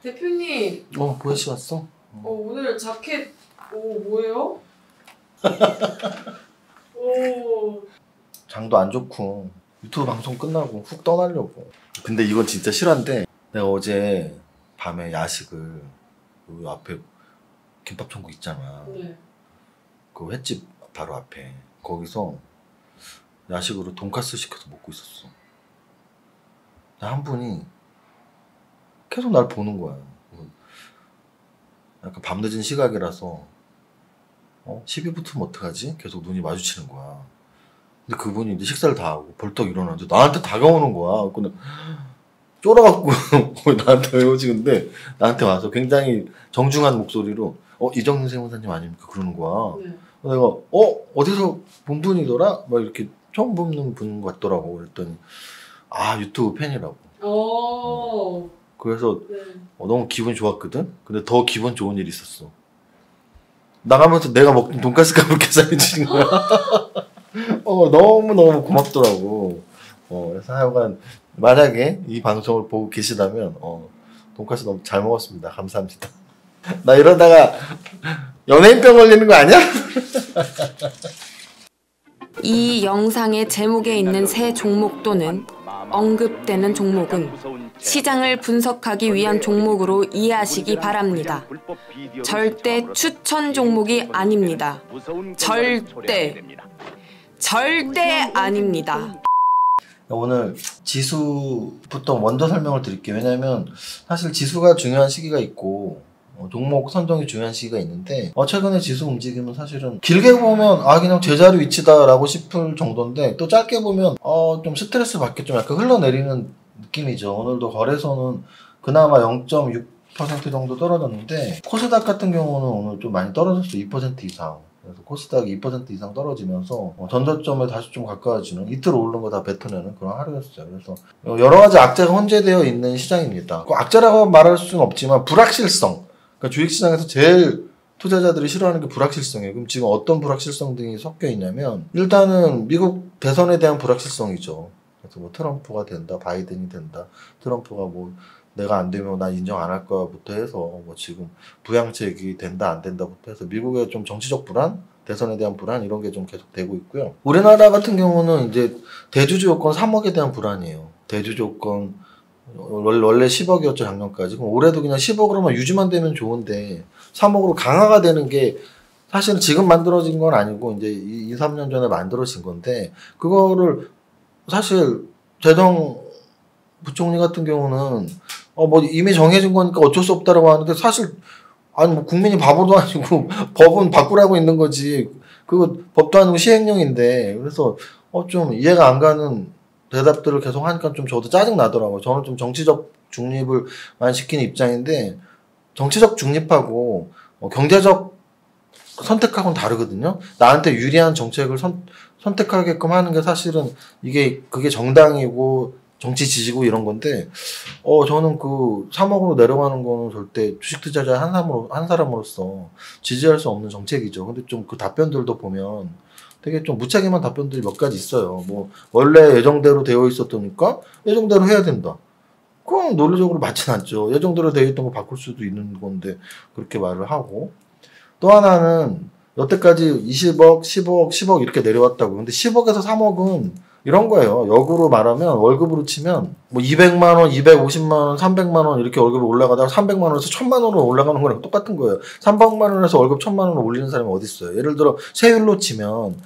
대표님. 보혜씨 왔어? 오늘 자켓 뭐예요? 장도 안 좋고 유튜브 방송 끝나고 훅 떠나려고. 근데 이건 진짜 실화인데 내가 어제 밤에 야식을 그 앞에 김밥천국 있잖아. 네. 그 횟집 바로 앞에 거기서 야식으로 돈까스 시켜서 먹고 있었어. 한 분이 계속 날 보는 거야. 약간 밤늦은 시각이라서 시비 붙으면 어떡하지? 계속 눈이 마주치는 거야. 근데 그분이 이제 식사를 다 하고 벌떡 일어나는데 나한테 다가오는 거야. 근데 쫄아갖고 나한테 왜 오지? 근데 나한테 와서 굉장히 정중한 목소리로 이정윤 세무사님 아닙니까? 그러는 거야. 네. 내가 어디서 본 분이더라? 막 이렇게 처음 보는 분 같더라고. 그랬더니 유튜브 팬이라고. 그래서 네. 너무 기분 좋았거든? 근데 더 기분 좋은 일이 있었어. 나가면서 내가 먹던 돈가스 값을 계산해 주신 거야. 너무너무 고맙더라고. 그래서 하여간 만약에 이 방송을 보고 계시다면 돈가스 너무 잘 먹었습니다. 감사합니다. 나 이러다가 연예인병 걸리는 거 아니야? 이 영상의 제목에 있는 세 종목 또는 언급되는 종목은 시장을 분석하기 위한 종목으로 이해하시기 바랍니다. 절대 추천 종목이 아닙니다. 절대 아닙니다. 오늘 지수부터 먼저 설명을 드릴게요. 왜냐면 사실 지수가 중요한 시기가 있고 종목 선정이 중요한 시기가 있는데 최근에 지수 움직임은 사실은 길게 보면 그냥 제자리 위치다라고 싶을 정도인데 또 짧게 보면 좀 스트레스 받게 좀 약간 흘러내리는 느낌이죠. 오늘도 거래소는 그나마 0.6% 정도 떨어졌는데 코스닥 같은 경우는 오늘 좀 많이 떨어졌어요. 2% 이상. 그래서 코스닥이 2% 이상 떨어지면서 전저점에 다시 좀 가까워지는, 이틀 오른 거 다 뱉어내는 그런 하루였어요. 그래서 여러 가지 악재가 혼재되어 있는 시장입니다. 악재라고 말할 수는 없지만 불확실성, 그러니까 주식시장에서 제일 투자자들이 싫어하는 게 불확실성이에요. 그럼 지금 어떤 불확실성 등이 섞여 있냐면 일단은 미국 대선에 대한 불확실성이죠. 그래서 뭐 트럼프가 된다, 바이든이 된다, 트럼프가 뭐 내가 안 되면 난 인정 안 할 거야부터 해서 뭐 지금 부양책이 된다 안 된다부터 해서 미국의 좀 정치적 불안, 대선에 대한 불안 이런 게 좀 계속 되고 있고요. 우리나라 같은 경우는 이제 대주주 요건 3억에 대한 불안이에요. 대주주 요건 원래 10억이었죠 작년까지. 그럼 올해도 그냥 10억으로만 유지만 되면 좋은데 3억으로 강화가 되는 게 사실은 지금 만들어진 건 아니고 이제 2, 3년 전에 만들어진 건데, 그거를 사실 재정 부총리 같은 경우는 뭐 이미 정해진 거니까 어쩔 수 없다라고 하는데, 사실 뭐 국민이 바보도 아니고 법은 바꾸라고 있는 거지. 그거 법도 아니고 시행령인데. 그래서 좀 이해가 안 가는 대답들을 계속 하니까 좀 저도 짜증 나더라고요. 저는 좀 정치적 중립을 많이 시키는 입장인데, 정치적 중립하고 경제적 선택하고는 다르거든요. 나한테 유리한 정책을 선택하게끔 하는 게 사실은 그게 정당이고 정치 지지고 이런 건데, 저는 그 3억으로 내려가는 거는 절대 주식 투자자 한 사람으로서 지지할 수 없는 정책이죠. 근데 좀 그 답변들도 보면 되게 좀 무책임한 답변들이 몇 가지 있어요. 뭐 원래 예정대로 되어 있었다니까 예정대로 해야 된다. 그건 논리적으로 맞진 않죠. 예정대로 되어 있던 거 바꿀 수도 있는 건데 그렇게 말을 하고, 또 하나는 여태까지 20억, 15억, 10억 이렇게 내려왔다고. 근데 10억에서 3억은 이런 거예요. 역으로 말하면 월급으로 치면 뭐 200만 원, 250만 원, 300만 원 이렇게 월급이 올라가다가 300만 원에서 1000만 원으로 올라가는 거랑 똑같은 거예요. 300만 원에서 월급 1000만 원으로 올리는 사람이 어디 있어요? 예를 들어 세율로 치면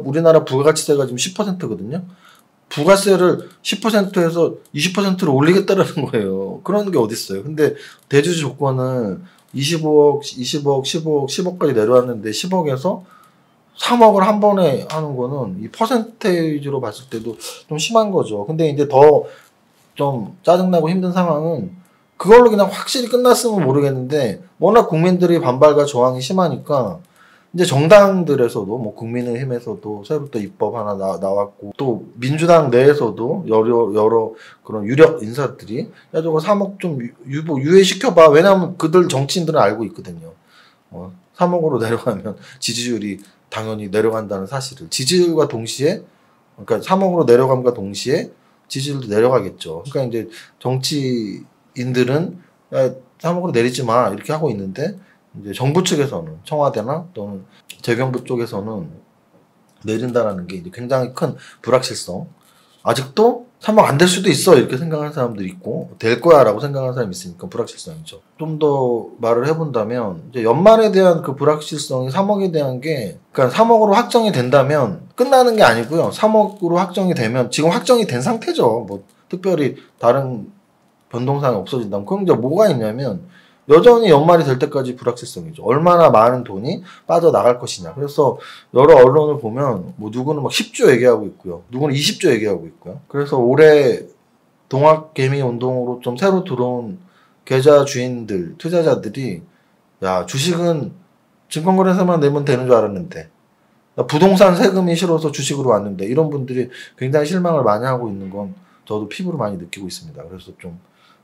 우리나라 부가가치세가 지금 10%거든요. 부가세를 10%에서 20%로 올리겠다라는 거예요. 그런 게 어디 있어요? 근데 대주주 조건을 25억, 20억, 15억, 10억까지 내려왔는데 10억에서 3억을 한 번에 하는 거는 이 퍼센테이지로 봤을 때도 좀 심한 거죠. 근데 이제 더 좀 짜증나고 힘든 상황은 그걸로 그냥 확실히 끝났으면 모르겠는데, 워낙 국민들이 반발과 저항이 심하니까 이제 정당들에서도 뭐 국민의힘에서도 새로 또 입법 하나 나왔고, 또 민주당 내에서도 여러 그런 유력 인사들이 야 저거 3억 좀 유예시켜봐. 왜냐하면 그들 정치인들은 알고 있거든요. 3억으로 내려가면 지지율이 당연히 내려간다는 사실을. 지지율과 동시에, 그러니까 3억으로 내려감과 동시에 지지율도 내려가겠죠. 그러니까 이제 정치인들은 야, 3억으로 내리지 마 이렇게 하고 있는데 이제 정부 측에서는 청와대나 또는 재경부 쪽에서는 내린다라는 게 이제 굉장히 큰 불확실성. 아직도 3억 안 될 수도 있어 이렇게 생각하는 사람들이 있고 될 거야 라고 생각하는 사람이 있으니까 불확실성이죠. 좀 더 말을 해본다면 이제 연말에 대한 그 불확실성이 3억에 대한 게 그러니까 3억으로 확정이 된다면 끝나는 게 아니고요. 3억으로 확정이 되면 지금 확정이 된 상태죠. 뭐 특별히 다른 변동사항이 없어진다면 그럼 이제 뭐가 있냐면 여전히 연말이 될 때까지 불확실성이죠. 얼마나 많은 돈이 빠져나갈 것이냐. 그래서 여러 언론을 보면 뭐 누구는 막 10조 얘기하고 있고요. 누구는 20조 얘기하고 있고요. 그래서 올해 동학개미 운동으로 좀 새로 들어온 계좌 주인들, 투자자들이 야 주식은 증권거래소만 내면 되는 줄 알았는데 나 부동산 세금이 싫어서 주식으로 왔는데 이런 분들이 굉장히 실망을 많이 하고 있는 건 저도 피부로 많이 느끼고 있습니다. 그래서 좀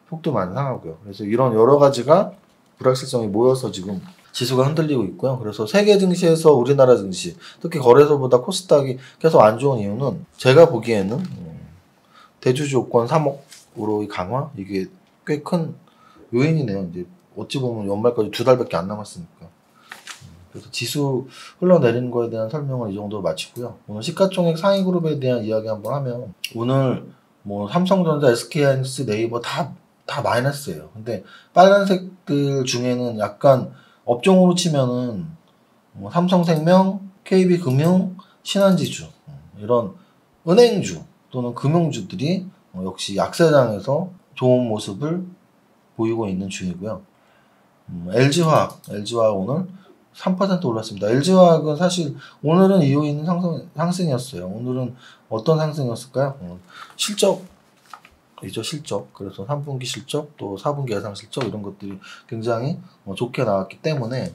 속도 많이 상하고요. 그래서 이런 여러 가지가 불확실성이 모여서 지금 지수가 흔들리고 있고요. 그래서 세계 증시에서 우리나라 증시, 특히 거래소보다 코스닥이 계속 안 좋은 이유는 제가 보기에는 대주주 요건 3억으로의 강화 이게 꽤 큰 요인이네요. 이제 어찌 보면 연말까지 2달밖에 안 남았으니까. 그래서 지수 흘러내리는 거에 대한 설명을 이 정도로 마치고요. 오늘 시가총액 상위 그룹에 대한 이야기 한번 하면 오늘 뭐 삼성전자, SK하이닉스, 네이버 다 마이너스예요. 근데 빨간색들 중에는 약간 업종으로 치면은 뭐 삼성생명, KB금융, 신한지주 이런 은행주 또는 금융주들이 역시 약세장에서 좋은 모습을 보이고 있는 중이고요. LG화학 오늘 3% 올랐습니다. LG화학은 사실 오늘은 이유 있는 상승이었어요. 오늘은 어떤 상승이었을까요? 실적이죠, 실적. 그래서 3분기 실적, 또 4분기 예상 실적 이런 것들이 굉장히 좋게 나왔기 때문에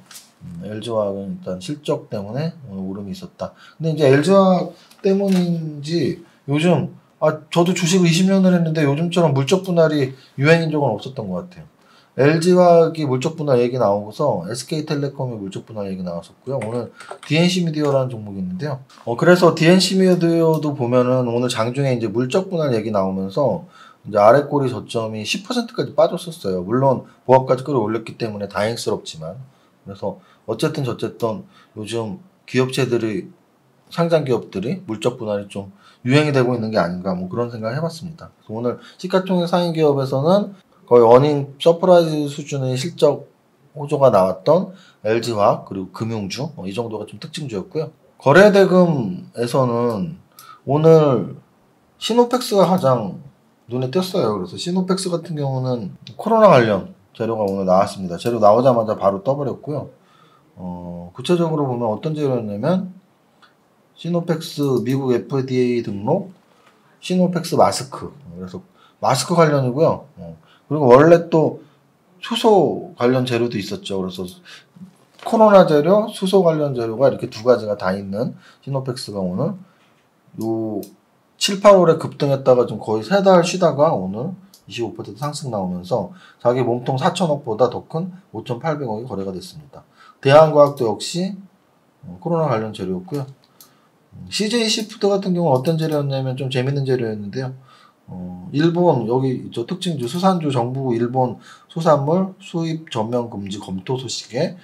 LG화학은 일단 실적 때문에 오름이 있었다. 근데 이제 LG화학 때문인지 요즘 저도 주식을 20년을 했는데 요즘처럼 물적 분할이 유행인 적은 없었던 것 같아요. LG화학이 물적 분할 얘기 나오고서 SK텔레콤이 물적 분할 얘기 나왔었고요. 오늘 DNC미디어라는 종목이 있는데요. 그래서 DNC미디어도 보면은 오늘 장중에 이제 물적 분할 얘기 나오면서 이제 아래 꼬리 저점이 10%까지 빠졌었어요. 물론 보합까지 끌어올렸기 때문에 다행스럽지만. 그래서 어쨌든 요즘 기업체들이 상장 기업들이 물적 분할이 좀 유행이 되고 있는 게 아닌가 뭐 그런 생각을 해봤습니다. 그래서 오늘 시가총액 상위 기업에서는 거의 어닝 서프라이즈 수준의 실적 호조가 나왔던 LG화학 그리고 금융주 이 정도가 좀 특징주였고요. 거래대금에서는 오늘 시노펙스가 가장 눈에 띄었어요. 그래서 시노펙스 같은 경우는 코로나 관련 재료가 오늘 나왔습니다. 재료 나오자마자 바로 떠버렸고요. 구체적으로 보면 어떤 재료였냐면 시노펙스 미국 FDA 등록 시노펙스 마스크 그래서 마스크 관련이고요. 그리고 원래 또 수소 관련 재료도 있었죠. 그래서 코로나 재료, 수소 관련 재료가 이렇게 두 가지가 다 있는 시노펙스가 오늘 요 7, 8월에 급등했다가 좀 거의 3달 쉬다가 오늘 25% 상승 나오면서 자기 몸통 4천억보다 더 큰 5,800억이 거래가 됐습니다. 대한과학도 역시 코로나 관련 재료였고요. CJ 시푸드 같은 경우는 어떤 재료였냐면 좀 재밌는 재료였는데요. 일본 여기 저 특징주 수산주 정부 일본 수산물 수입 전면 금지 검토 소식에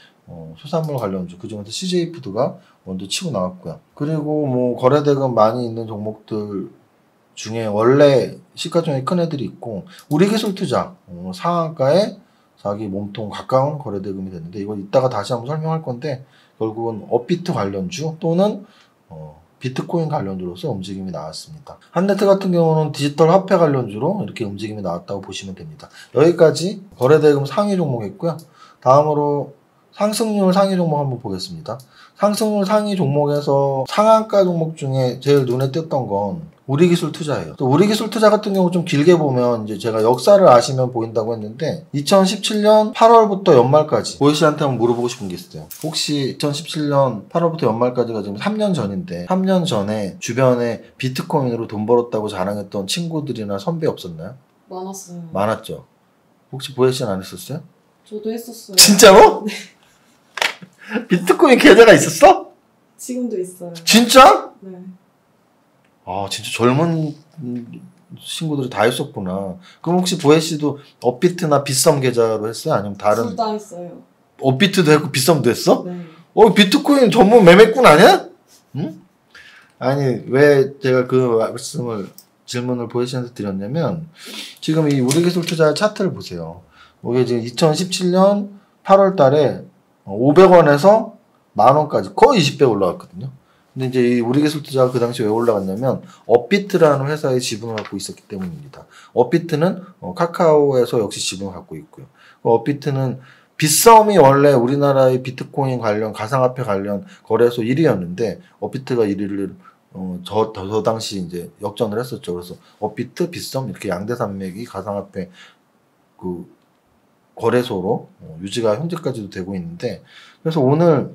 수산물 관련주 그중에서 CJ 푸드가 먼저 치고 나왔고요. 그리고 뭐 거래대금 많이 있는 종목들 중에 원래 시가총액 큰 애들이 있고 우리기술투자 상한가에 자기 몸통 가까운 거래대금이 됐는데 이건 이따가 다시 한번 설명할 건데 결국은 업비트 관련주 또는 비트코인 관련주로서 움직임이 나왔습니다. 한네트 같은 경우는 디지털 화폐 관련주로 이렇게 움직임이 나왔다고 보시면 됩니다. 여기까지 거래대금 상위 종목이었고요. 다음으로 상승률 상위 종목 한번 보겠습니다. 상승률 상위 종목에서 상한가 종목 중에 제일 눈에 띄었던 건 우리기술 투자예요. 또 우리기술 투자 같은 경우 좀 길게 보면 이제 제가 역사를 아시면 보인다고 했는데 2017년 8월부터 연말까지 보이 씨한테 한번 물어보고 싶은 게 있어요. 혹시 2017년 8월부터 연말까지가 지금 3년 전인데 3년 전에 주변에 비트코인으로 돈 벌었다고 자랑했던 친구들이나 선배 없었나요? 많았어요. 많았죠. 혹시 보이 씨는 안 했었어요? 저도 했었어요. 진짜로? 네. 비트코인 계좌가 있었어? 지금도 있어요. 진짜? 네. 아 진짜 젊은 친구들이 다 했었구나. 그럼 혹시 보혜 씨도 업비트나 빗썸 계좌로 했어요? 아니면 다른? 둘 다 했어요. 업비트도 했고 빗썸도 했어? 네. 비트코인 전문 매매꾼 아니야? 응? 아니 왜 제가 그 질문을 보혜 씨한테 드렸냐면 지금 이 우리기술투자 차트를 보세요. 이게 지금 2017년 8월 달에 500원에서 10,000원까지 거의 20배 올라갔거든요. 근데 이제 이 우리기술투자가 그 당시 왜 올라갔냐면 업비트라는 회사의 지분을 갖고 있었기 때문입니다. 업비트는 카카오에서 역시 지분을 갖고 있고요. 업비트는 빗썸이 원래 우리나라의 비트코인 관련 가상화폐 관련 거래소 1위였는데 업비트가 1위를 저 당시 이제 역전을 했었죠. 그래서 업비트, 빗썸 이렇게 양대 산맥이 가상화폐 그 거래소로 유지가 현재까지도 되고 있는데 그래서 오늘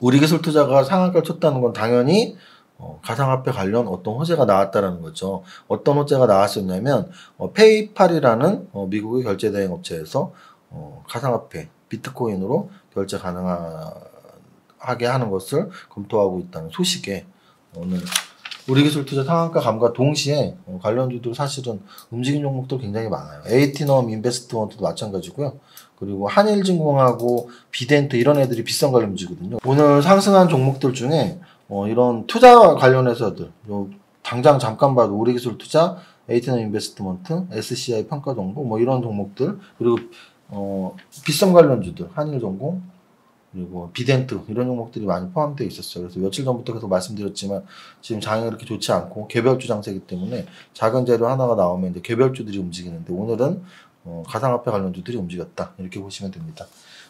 우리기술투자가 상한가를 쳤다는 건 당연히 가상화폐 관련 어떤 호재가 나왔다라는 거죠. 어떤 호재가 나왔었냐면 페이팔이라는 미국의 결제대행 업체에서 가상화폐 비트코인으로 결제 가능하게 하는 것을 검토하고 있다는 소식에 오늘 우리기술투자 상한가 감과 동시에 관련주들 사실은 움직인 종목도 굉장히 많아요. 에이티넘 인베스트먼트도 마찬가지고요. 그리고 한일진공하고 비덴트 이런 애들이 비싼 관련주거든요. 오늘 상승한 종목들 중에 이런 투자 관련해서들 당장 잠깐 봐도 우리기술투자, 에이티넘 인베스트먼트, SCI 평가정보 뭐 이런 종목들 그리고 비싼 관련주들 한일전공 그리고 비덴트 이런 종목들이 많이 포함되어 있었어요. 그래서 며칠 전부터 계속 말씀드렸지만 지금 장이 그렇게 좋지 않고 개별주 장세이기 때문에 작은 재료 하나가 나오면 이제 개별주들이 움직이는데 오늘은 가상화폐 관련주들이 움직였다 이렇게 보시면 됩니다.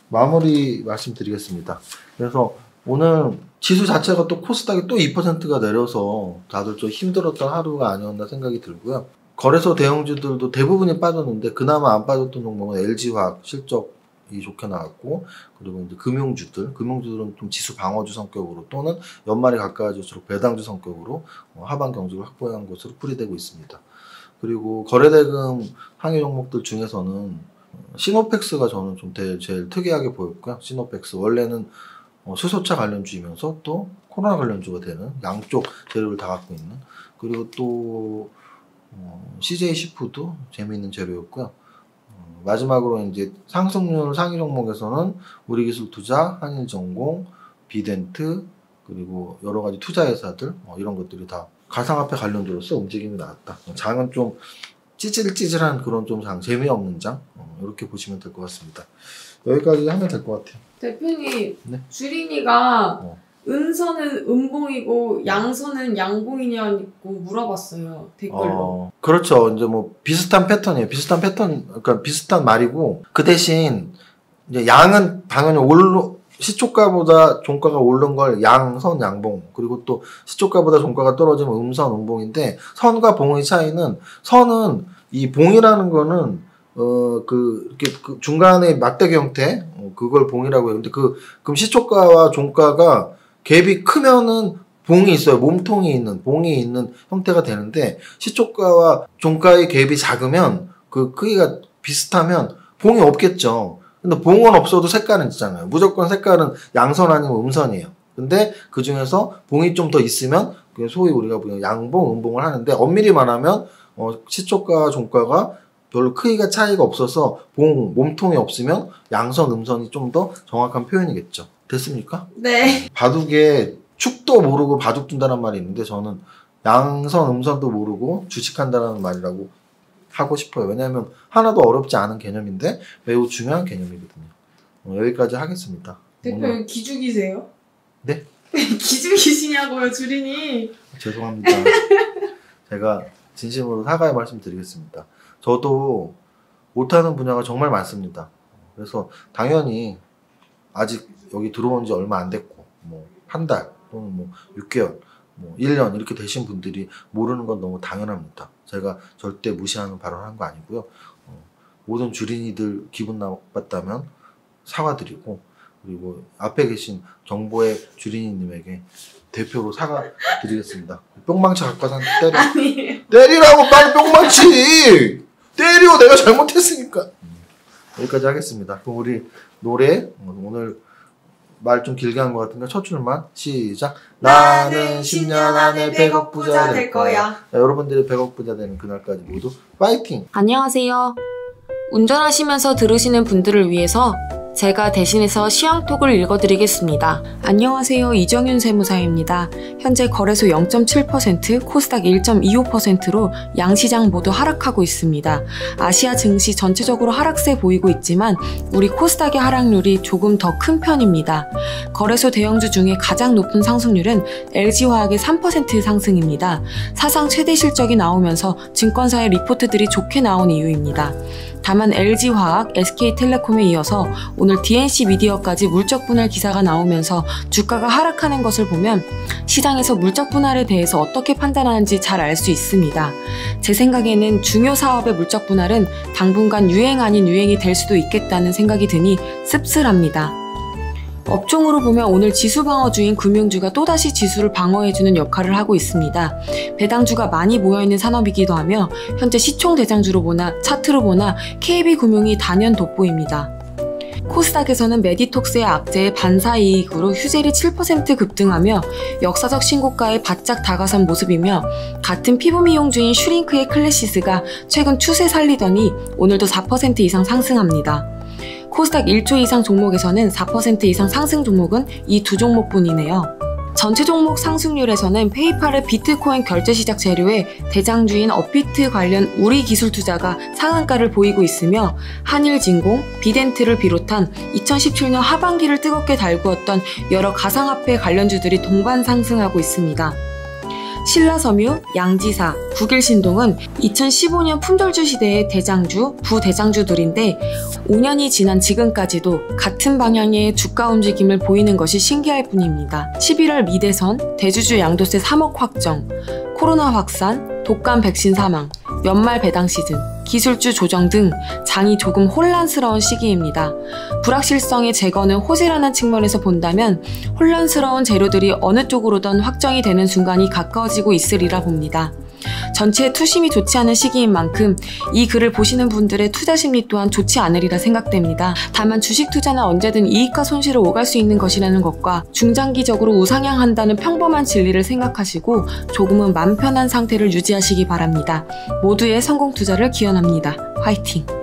마무리 말씀드리겠습니다. 그래서 오늘 지수 자체가 또 코스닥이 또 2%가 내려서 다들 좀 힘들었던 하루가 아니었나 생각이 들고요. 거래소 대형주들도 대부분이 빠졌는데 그나마 안 빠졌던 종목은 LG화학 실적이 좋게 나왔고 그리고 이제 금융주들은 좀 지수 방어주 성격으로 또는 연말에 가까워질수록 배당주 성격으로 하반 경직을 확보한 것으로 풀이되고 있습니다. 그리고 거래대금 상위 종목들 중에서는 시노펙스가 저는 좀 제일 특이하게 보였고요. 시노펙스 원래는 수소차 관련주이면서 또 코로나 관련주가 되는 양쪽 재료를 다 갖고 있는 그리고 또 CJ 시푸드 재미있는 재료였고요. 마지막으로 이제 상승률 상위 종목에서는 우리기술투자, 한일전공, 비덴트 그리고 여러 가지 투자회사들 이런 것들이 다 가상화폐 관련주로서 움직임이 나왔다. 장은 좀 찌질찌질한 그런 좀 장, 재미없는 장 이렇게 보시면 될 것 같습니다. 여기까지 하면 될 것 같아요. 대표님, 네? 주린이가 은선은 은봉이고 양선은 양봉이냐고 물어봤어요. 댓글로. 그렇죠. 이제 뭐 비슷한 패턴이에요. 그러니까 비슷한 말이고 그 대신 이제 양은 당연히 시초가보다 종가가 오른 걸 양선 양봉 그리고 또 시초가보다 종가가 떨어지면 음선 음봉인데 선과 봉의 차이는 선은 이 봉이라는 거는 이렇게 그 중간에 막대기 형태 그걸 봉이라고 해요. 근데 그럼 시초가와 종가가 갭이 크면은 봉이 있어요. 몸통이 있는 봉이 있는 형태가 되는데 시초가와 종가의 갭이 작으면 그 크기가 비슷하면 봉이 없겠죠. 근데 봉은 없어도 색깔은 있잖아요. 무조건 색깔은 양선 아니면 음선이에요. 근데 그 중에서 봉이 좀 더 있으면 소위 우리가 양봉, 음봉을 하는데 엄밀히 말하면 시초가와 종가가 별로 크기가 차이가 없어서 몸통이 없으면 양선, 음선이 좀 더 정확한 표현이겠죠. 됐습니까? 네. 바둑에 축도 모르고 바둑 둔다는 말이 있는데 저는 양선, 음선도 모르고 주식한다는 말이라고 하고 싶어요. 왜냐하면 하나도 어렵지 않은 개념인데 매우 중요한 개념이거든요. 여기까지 하겠습니다. 대표님 기죽이세요? 네? 기죽이시냐고요, 주린이. 죄송합니다. 제가 진심으로 사과의 말씀 드리겠습니다. 저도 못하는 분야가 정말 많습니다. 그래서 당연히 아직 여기 들어온 지 얼마 안 됐고 뭐 한 달 또는 뭐 6개월 뭐 1년 이렇게 되신 분들이 모르는 건 너무 당연합니다. 제가 절대 무시하는 발언한 거 아니고요. 모든 주린이들 기분 나빴다면 사과드리고 그리고 앞에 계신 정보의 주린이님에게 대표로 사과드리겠습니다. 뿅망치 갖고 와서 때려. 아니에요. 때리라고 빨리 뿅망치! 때려! 내가 잘못했으니까. 여기까지 하겠습니다. 그럼 우리 노래 오늘 말 좀 길게 한 것 같은데 첫 줄만 시작. 나는 10년 안에 100억 부자 될 거야. 여러분들이 100억 부자 되는 그날까지 모두 파이팅! 안녕하세요. 운전하시면서 들으시는 분들을 위해서 제가 대신해서 시황톡을 읽어드리겠습니다. 안녕하세요. 이정윤 세무사입니다. 현재 거래소 0.7%, 코스닥 1.25%로 양시장 모두 하락하고 있습니다. 아시아 증시 전체적으로 하락세 보이고 있지만 우리 코스닥의 하락률이 조금 더 큰 편입니다. 거래소 대형주 중에 가장 높은 상승률은 LG화학의 3% 상승입니다. 사상 최대 실적이 나오면서 증권사의 리포트들이 좋게 나온 이유입니다. 다만 LG화학, SK텔레콤에 이어서 오늘 DNC 미디어까지 물적 분할 기사가 나오면서 주가가 하락하는 것을 보면 시장에서 물적 분할에 대해서 어떻게 판단하는지 잘 알 수 있습니다. 제 생각에는 중요 사업의 물적 분할은 당분간 유행 아닌 유행이 될 수도 있겠다는 생각이 드니 씁쓸합니다. 업종으로 보면 오늘 지수 방어주인 금융주가 또다시 지수를 방어해주는 역할을 하고 있습니다. 배당주가 많이 모여있는 산업이기도 하며 현재 시총 대장주로 보나 차트로 보나 KB금융이 단연 돋보입니다. 코스닥에서는 메디톡스의 악재에 반사이익으로 휴젤이 7% 급등하며 역사적 신고가에 바짝 다가선 모습이며 같은 피부 미용주인 슈링크의 클래시스가 최근 추세 살리더니 오늘도 4% 이상 상승합니다. 코스닥 1조 이상 종목에서는 4% 이상 상승 종목은 이 두 종목뿐이네요. 전체 종목 상승률에서는 페이팔의 비트코인 결제 시작 재료에 대장주인 업비트 관련 우리 기술 투자가 상한가를 보이고 있으며 한일진공, 비덴트를 비롯한 2017년 하반기를 뜨겁게 달구었던 여러 가상화폐 관련주들이 동반 상승하고 있습니다. 신라섬유, 양지사, 국일신동은 2015년 품절주 시대의 대장주, 부대장주들인데 5년이 지난 지금까지도 같은 방향의 주가 움직임을 보이는 것이 신기할 뿐입니다. 11월 미대선, 대주주 양도세 3억 확정, 코로나 확산, 독감 백신 사망, 연말 배당 시즌, 기술주 조정 등 장이 조금 혼란스러운 시기입니다. 불확실성의 제거는 호재라는 측면에서 본다면 혼란스러운 재료들이 어느 쪽으로든 확정이 되는 순간이 가까워지고 있으리라 봅니다. 전체의 투심이 좋지 않은 시기인 만큼 이 글을 보시는 분들의 투자 심리 또한 좋지 않으리라 생각됩니다. 다만 주식 투자는 언제든 이익과 손실을 오갈 수 있는 것이라는 것과 중장기적으로 우상향한다는 평범한 진리를 생각하시고 조금은 맘 편한 상태를 유지하시기 바랍니다. 모두의 성공 투자를 기원합니다. 화이팅!